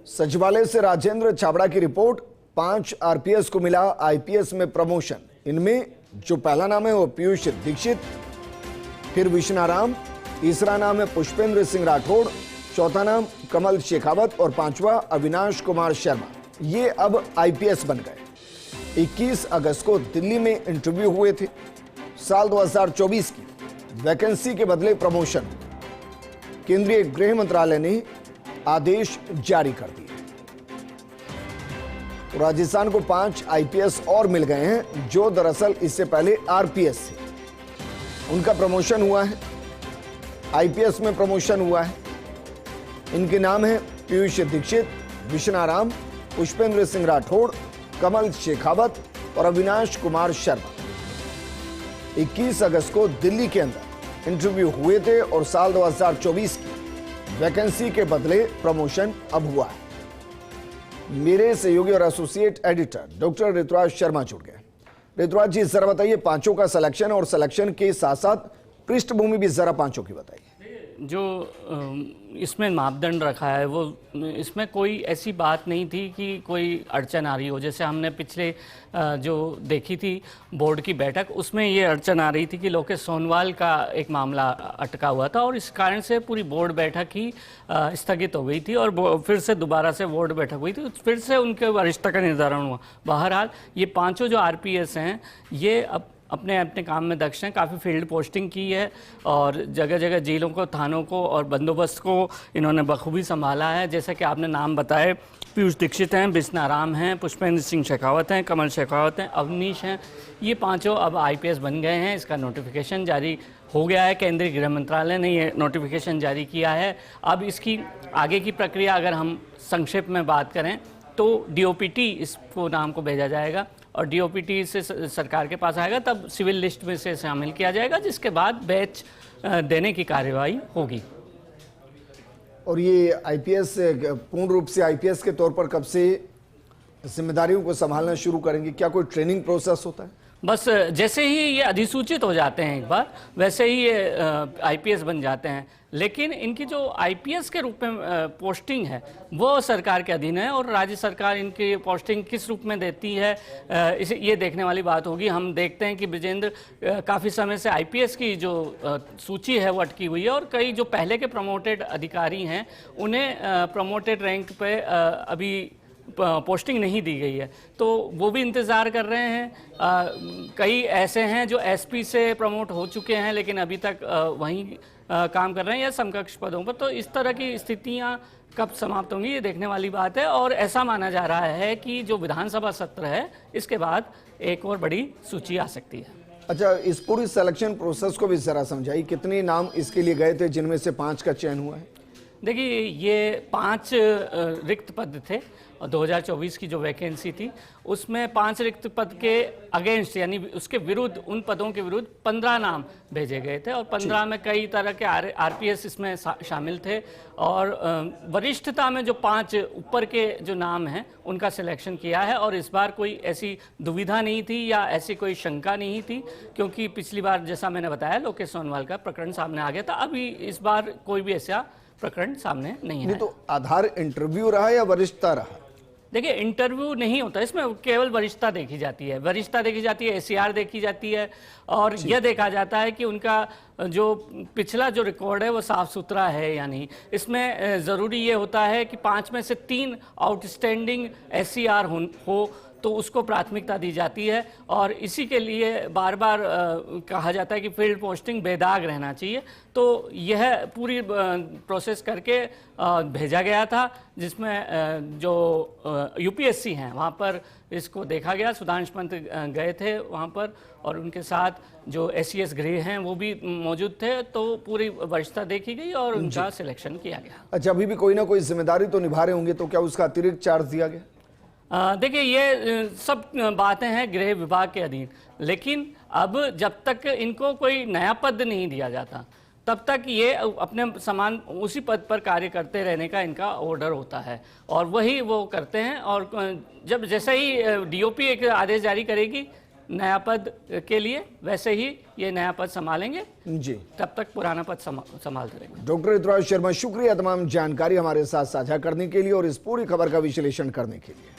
सचिवालय से राजेंद्र छाबड़ा की रिपोर्ट। 5 आरपीएस को मिला आईपीएस में प्रमोशन। इनमें जो पहला नाम है वो पीयूष दीक्षित, फिर विष्णाराम, तीसरा नाम है पुष्पेंद्र सिंह राठौड़, चौथा नाम कमल शेखावत और पांचवा अविनाश कुमार शर्मा। ये अब आईपीएस बन गए। 21 अगस्त को दिल्ली में इंटरव्यू हुए थे। साल 2024 की वैकेंसी के बदले प्रमोशन। केंद्रीय गृह मंत्रालय ने आदेश जारी कर दिए। तो राजस्थान को 5 आईपीएस और मिल गए हैं जो दरअसल इससे पहले आरपीएस थे। उनका प्रमोशन हुआ है, आईपीएस में प्रमोशन हुआ है। इनके नाम हैं पीयूष दीक्षित, विष्णाराम, पुष्पेंद्र सिंह राठौड़, कमल शेखावत और अविनाश कुमार शर्मा। 21 अगस्त को दिल्ली के अंदर इंटरव्यू हुए थे और साल 2024 की वैकेंसी के बदले प्रमोशन अब हुआ है। मेरे सहयोगी और associate editor doctor Rituraj Sharma जुड़ गए। ऋतुराज जी, जरा बताइए, पांचों का सिलेक्शन और सिलेक्शन के साथ साथ पृष्ठभूमि भी जरा पांचों की बताइए। जो इसमें मापदंड रखा है वो इसमें कोई ऐसी बात नहीं थी कि कोई अड़चन आ रही हो। जैसे हमने पिछले जो देखी थी बोर्ड की बैठक, उसमें ये अड़चन आ रही थी कि लोकेश सोनवाल का एक मामला अटका हुआ था और इस कारण से पूरी बोर्ड बैठक ही स्थगित हो गई थी और फिर से दोबारा से बोर्ड बैठक हुई थी, फिर से उनके वरिष्ठता का निर्धारण हुआ। बहरहाल ये पांचों जो आरपीएस हैं ये अब अपने अपने काम में दक्ष हैं। काफ़ी फील्ड पोस्टिंग की है और जगह जगह जेलों को, थानों को और बंदोबस्त को इन्होंने बखूबी संभाला है। जैसे कि आपने नाम बताए, पीयूष दीक्षित हैं, विष्णाराम हैं, पुष्पेंद्र सिंह शेखावत हैं, कमल शेखावत हैं, अवनीश हैं। ये पांचों अब आईपीएस बन गए हैं। इसका नोटिफिकेशन जारी हो गया है। केंद्रीय गृह मंत्रालय ने ये नोटिफिकेशन जारी किया है। अब इसकी आगे की प्रक्रिया अगर हम संक्षेप में बात करें तो डीओपीटी इसको नाम को भेजा जाएगा और डीओपीटी से सरकार के पास आएगा, तब सिविल लिस्ट में से शामिल किया जाएगा, जिसके बाद बैच देने की कार्यवाही होगी। और ये आईपीएस पूर्ण रूप से आईपीएस के तौर पर कब से जिम्मेदारियों को संभालना शुरू करेंगे? क्या कोई ट्रेनिंग प्रोसेस होता है? बस जैसे ही ये अधिसूचित हो जाते हैं एक बार, वैसे ही ये आईपीएस बन जाते हैं। लेकिन इनकी जो आईपीएस के रूप में पोस्टिंग है वो सरकार के अधीन है और राज्य सरकार इनकी पोस्टिंग किस रूप में देती है इसे ये देखने वाली बात होगी। हम देखते हैं कि ब्रिजेंद्र काफ़ी समय से आईपीएस की जो सूची है वो अटकी हुई है और कई जो पहले के प्रमोटेड अधिकारी हैं उन्हें प्रमोटेड रैंक पे अभी पोस्टिंग नहीं दी गई है, तो वो भी इंतज़ार कर रहे हैं। कई ऐसे हैं जो एसपी से प्रमोट हो चुके हैं लेकिन अभी तक वहीं काम कर रहे हैं या समकक्ष पदों पर। तो इस तरह की स्थितियां कब समाप्त होंगी ये देखने वाली बात है और ऐसा माना जा रहा है कि जो विधानसभा सत्र है इसके बाद एक और बड़ी सूची आ सकती है। अच्छा, इस पूरी सिलेक्शन प्रोसेस को भी जरा समझाइए। कितने नाम इसके लिए गए थे जिनमें से 5 का चयन हुआ है? देखिए, ये 5 रिक्त पद थे और 2024 की जो वैकेंसी थी उसमें 5 रिक्त पद के अगेंस्ट यानी उसके विरुद्ध, उन पदों के विरुद्ध 15 नाम भेजे गए थे और 15 में कई तरह के आरपीएस इसमें शामिल थे और वरिष्ठता में जो 5 ऊपर के जो नाम हैं उनका सिलेक्शन किया है। और इस बार कोई ऐसी दुविधा नहीं थी या ऐसी कोई शंका नहीं थी, क्योंकि पिछली बार जैसा मैंने बताया लोकेश सोनवाल का प्रकरण सामने आ गया था। अभी इस बार कोई भी ऐसा प्रकरण सामने नहीं है। तो आधार इंटरव्यू रहा या वरिष्ठता रहा? देखिए, इंटरव्यू नहीं होता इसमें, केवल वरिष्ठता देखी जाती है। वरिष्ठता देखी जाती है, एसीआर देखी जाती है और यह देखा जाता है कि उनका जो पिछला जो रिकॉर्ड है वो साफ सुथरा है या नहीं। इसमें ज़रूरी ये होता है कि 5 में से 3 आउटस्टैंडिंग एसीआर हो तो उसको प्राथमिकता दी जाती है और इसी के लिए बार बार कहा जाता है कि फील्ड पोस्टिंग बेदाग रहना चाहिए। तो यह पूरी प्रोसेस करके भेजा गया था, जिसमें जो यूपीएससी हैं वहाँ पर इसको देखा गया। सुधांश पंत गए थे वहाँ पर और उनके साथ जो एसीएस गृह हैं वो भी मौजूद थे। तो पूरी वरिष्ठता देखी गई और उनका सिलेक्शन किया गया। अच्छा, अभी भी कोई ना कोई जिम्मेदारी तो निभा रहे होंगे, तो क्या उसका अतिरिक्त चार्ज दिया गया? देखिए, ये सब बातें हैं गृह विभाग के अधीन, लेकिन अब जब तक इनको कोई नया पद नहीं दिया जाता तब तक ये अपने समान उसी पद पर कार्य करते रहने का इनका ऑर्डर होता है और वही वो करते हैं। और जब जैसे ही डीओपी एक आदेश जारी करेगी नया पद के लिए, वैसे ही ये नया पद संभालेंगे, जी। तब तक पुराना पद संभालते रहेंगे। डॉक्टर ऋतुराज शर्मा, शुक्रिया तमाम जानकारी हमारे साथ साझा करने के लिए और इस पूरी खबर का विश्लेषण करने के लिए।